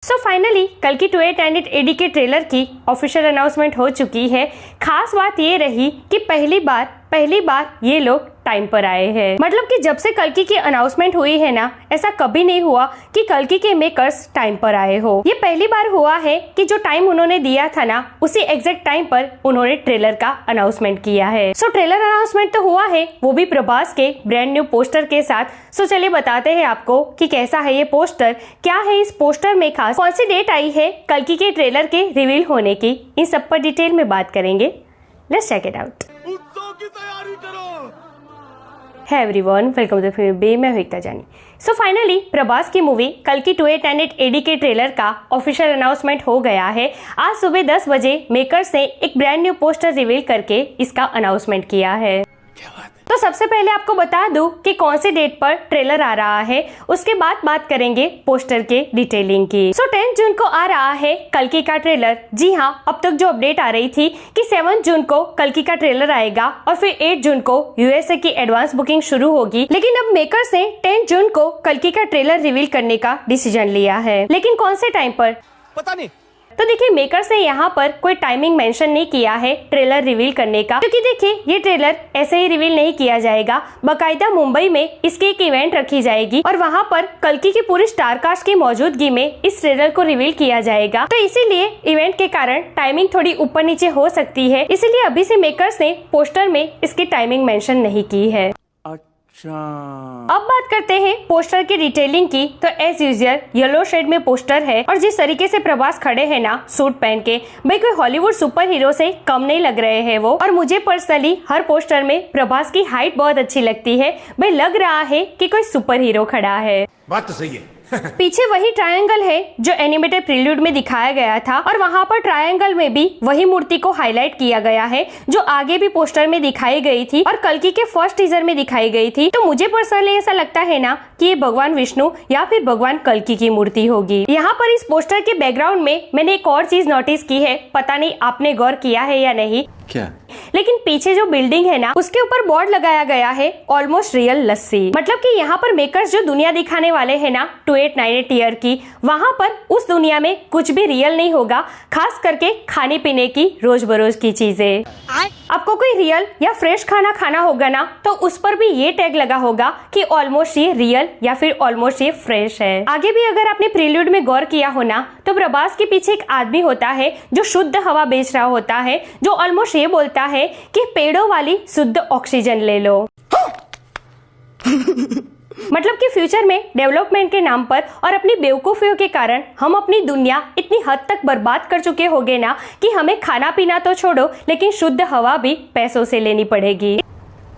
So finally कल की 2898 AD के ट्रेलर की ऑफिशियल अनाउंसमेंट हो चुकी है। खास बात ये रही कि पहली बार ये लोग टाइम पर आए हैं। मतलब कि जब से कल्कि की अनाउंसमेंट हुई है ना, ऐसा कभी नहीं हुआ कि कल्कि के मेकर्स टाइम पर आए हो। ये पहली बार हुआ है कि जो टाइम उन्होंने दिया था ना, उसी एग्जैक्ट टाइम पर उन्होंने ट्रेलर का अनाउंसमेंट किया है। सो ट्रेलर अनाउंसमेंट तो हुआ है, वो भी प्रभास के ब्रांड न्यू पोस्टर के साथ। सो चलिए बताते हैं आपको कि कैसा है ये पोस्टर, क्या है इस पोस्टर में खास, कौन सी डेट आई है कल्कि के ट्रेलर के रिवील होने की, इन सब पर डिटेल में बात करेंगे। Let's check it out. Hi everyone, welcome to film bay, मैं एकता जानी। सो फाइनली प्रभास की मूवी कल की 2898 AD के ट्रेलर का ऑफिशियल अनाउंसमेंट हो गया है। आज सुबह 10 बजे मेकर्स ने एक ब्रांड न्यू पोस्टर रिवील करके इसका अनाउंसमेंट किया है। तो सबसे पहले आपको बता दूं कि कौन सी डेट पर ट्रेलर आ रहा है, उसके बाद बात करेंगे पोस्टर के डिटेलिंग की। सो 10 जून को आ रहा है कल्कि का ट्रेलर। जी हाँ, अब तक जो अपडेट आ रही थी कि 7 जून को कल्कि का ट्रेलर आएगा और फिर 8 जून को USA की एडवांस बुकिंग शुरू होगी। लेकिन अब मेकर्स ने 10 जून को कल्कि का ट्रेलर रिवील करने का डिसीजन लिया है। लेकिन कौन से टाइम पर पता नहीं। तो देखिए, मेकर्स ने यहाँ पर कोई टाइमिंग मेंशन नहीं किया है ट्रेलर रिवील करने का, क्योंकि देखिए ये ट्रेलर ऐसे ही रिवील नहीं किया जाएगा। बकायदा मुंबई में इसकी एक इवेंट रखी जाएगी और वहाँ पर कल्कि की पूरी स्टार कास्ट की मौजूदगी में इस ट्रेलर को रिवील किया जाएगा। तो इसीलिए इवेंट के कारण टाइमिंग थोड़ी ऊपर नीचे हो सकती है, इसीलिए अभी से मेकर्स ने पोस्टर में इसकी टाइमिंग मेंशन नहीं की है। अब बात करते हैं पोस्टर की डिटेलिंग की। तो एज यूजुअल येलो शेड में पोस्टर है और जिस तरीके से प्रभास खड़े हैं ना सूट पहन के, भाई कोई हॉलीवुड सुपर हीरो से कम नहीं लग रहे हैं वो। और मुझे पर्सनली हर पोस्टर में प्रभास की हाइट बहुत अच्छी लगती है। भाई लग रहा है कि कोई सुपर हीरो खड़ा है। बात तो सही है। पीछे वही ट्रायंगल है जो एनिमेटेड प्रील्यूड में दिखाया गया था और वहाँ पर ट्रायंगल में भी वही मूर्ति को हाईलाइट किया गया है जो आगे भी पोस्टर में दिखाई गई थी और कल्कि के फर्स्ट टीजर में दिखाई गई थी। तो मुझे पर्सनली ऐसा लगता है ना कि ये भगवान विष्णु या फिर भगवान कल्कि की मूर्ति होगी। यहाँ पर इस पोस्टर के बैकग्राउंड में मैंने एक और चीज नोटिस की है, पता नहीं आपने गौर किया है या नहीं। क्या? लेकिन पीछे जो बिल्डिंग है ना, उसके ऊपर बोर्ड लगाया गया है ऑलमोस्ट रियल लस्सी। मतलब कि यहाँ पर मेकर्स जो दुनिया दिखाने वाले हैं ना 2898 ईयर की, वहाँ पर उस दुनिया में कुछ भी रियल नहीं होगा, खास करके खाने पीने की रोज बरोज की चीजें। आपको कोई रियल या फ्रेश खाना खाना होगा ना, तो उस पर भी ये टैग लगा होगा कि ऑलमोस्ट ये रियल या फिर ऑलमोस्ट ये फ्रेश है। आगे भी अगर आपने प्रील्यूड में गौर किया हो ना, तो प्रभास के पीछे एक आदमी होता है जो शुद्ध हवा बेच रहा होता है, जो ऑलमोस्ट ये बोलता है कि पेड़ों वाली शुद्ध ऑक्सीजन ले लो। मतलब कि फ्यूचर में डेवलपमेंट के नाम पर और अपनी बेवकूफियों के कारण हम अपनी दुनिया इतनी हद तक बर्बाद कर चुके होंगे ना कि हमें खाना पीना तो छोड़ो, लेकिन शुद्ध हवा भी पैसों से लेनी पड़ेगी।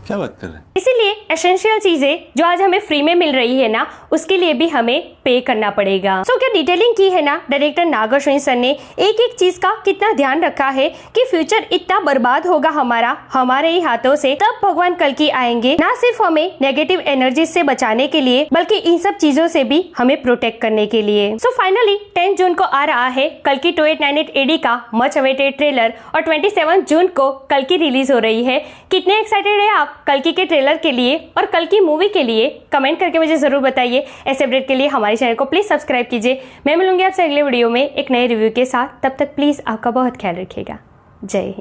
क्या बात कर रहे हैं? इसीलिए एसेंशियल चीजें जो आज हमें फ्री में मिल रही है ना, उसके लिए भी हमें पे करना पड़ेगा। सो क्या डिटेलिंग की है ना डायरेक्टर नाग अश्विन सर ने, एक एक चीज का कितना ध्यान रखा है कि फ्यूचर इतना बर्बाद होगा हमारा हमारे ही हाथों से, तब भगवान कल्कि आएंगे, ना सिर्फ हमें नेगेटिव एनर्जी से बचाने के लिए बल्कि इन सब चीजों से भी हमें प्रोटेक्ट करने के लिए। सो फाइनली 10 जून को आ रहा है कल्कि 2898 AD का मच अवेटेड ट्रेलर और 27 जून को कल्कि रिलीज हो रही है। कितने एक्साइटेड है आप कल्कि के ट्रेलर के लिए और कल्कि मूवी के लिए? कमेंट करके मुझे जरूर बताइए। ऐसे अपडेट के लिए हमारे चैनल को प्लीज सब्सक्राइब कीजिए। मैं मिलूंगी आपसे अगले वीडियो में एक नए रिव्यू के साथ। तब तक प्लीज आपका बहुत ख्याल रखिएगा। जय हिंद।